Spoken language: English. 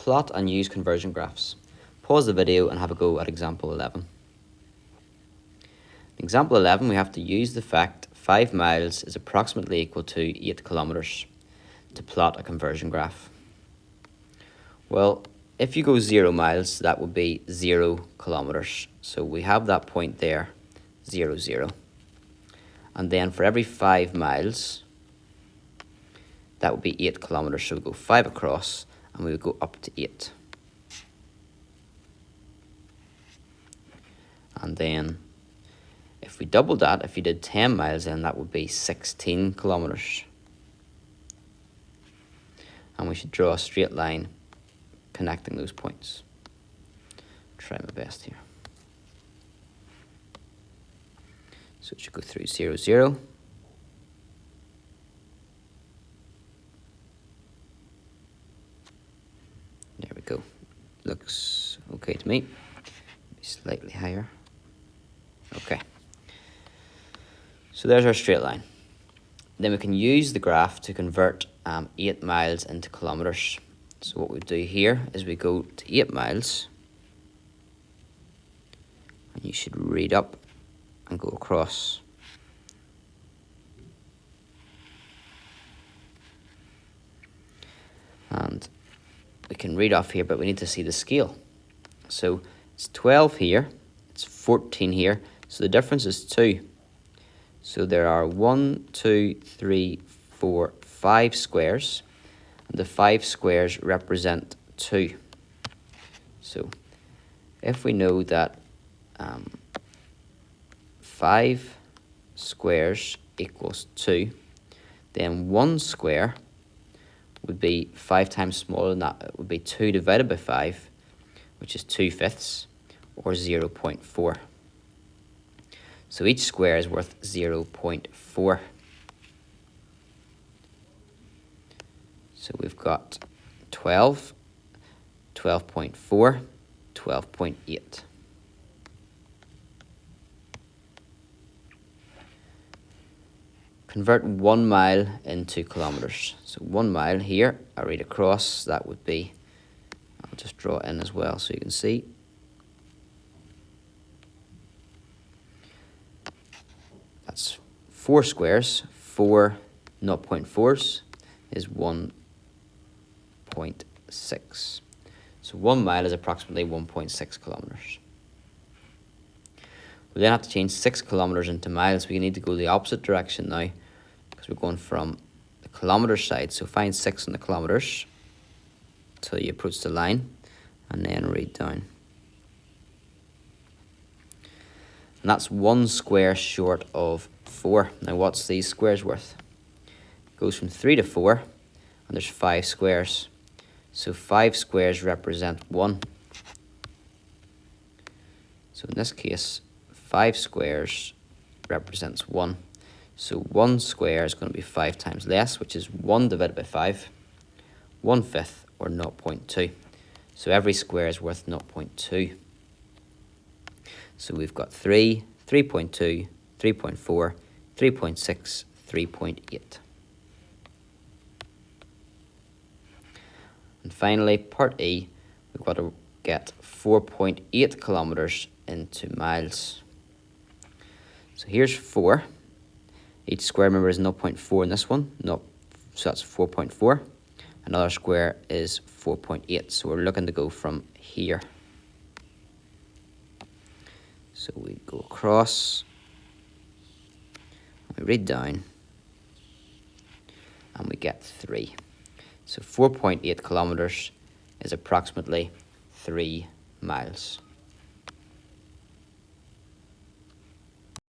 Plot and use conversion graphs. Pause the video and have a go at example 11. In example 11, we have to use the fact 5 miles is approximately equal to 8 kilometers to plot a conversion graph. Well, if you go 0 miles, that would be 0 kilometers. So we have that point there, 0, 0. And then for every 5 miles, that would be 8 kilometers. So we go 5 across and we would go up to 8. And then if we double that, if you did 10 miles, then that would be 16 kilometers. And we should draw a straight line connecting those points. Try my best here. So it should go through 0, 0. There we go. Looks okay to me. Maybe slightly higher. Okay. So there's our straight line. Then we can use the graph to convert 8 miles into kilometers. So what we do here is we go to 8 miles. And you should read up and go across. And we can read off here, but we need to see the scale. So it's 12 here, it's 14 here, so the difference is 2. So there are 1, 2, 3, 4, 5 squares, and the 5 squares represent 2. So if we know that 5 squares equals 2, then 1 square would be 5 times smaller than that. It would be 2 divided by 5, which is 2/5, or 0.4. So each square is worth 0.4. So we've got 12, 12.4, 12.8. Convert 1 mile into kilometers. So 1 mile here, I read across, that would be, I'll just draw it in as well so you can see. That's 4 squares. 4 0.4s is 1.6. So 1 mile is approximately 1.6 kilometers. We then have to change 6 kilometers into miles. We need to go the opposite direction now because we're going from the kilometer side. So find 6 in the kilometers till you approach the line and then read down. And that's 1 square short of 4. Now what's these squares worth? It goes from 3 to 4 and there's 5 squares. So 5 squares represent 1. So in this case, 5 squares represents 1. So 1 square is going to be 5 times less, which is 1 divided by 5, 1/5, or 0.2. So every square is worth 0.2. So we've got 3, 3.2, 3.4, 3.6, 3.8. And finally, part E, we've got to get 4.8 kilometers into miles. So here's 4. Each square, remember, is 0.4 in this one. No, so that's 4.4. Another square is 4.8. So we're looking to go from here. So we go across, we read down, and we get 3. So 4.8 kilometers is approximately 3 miles.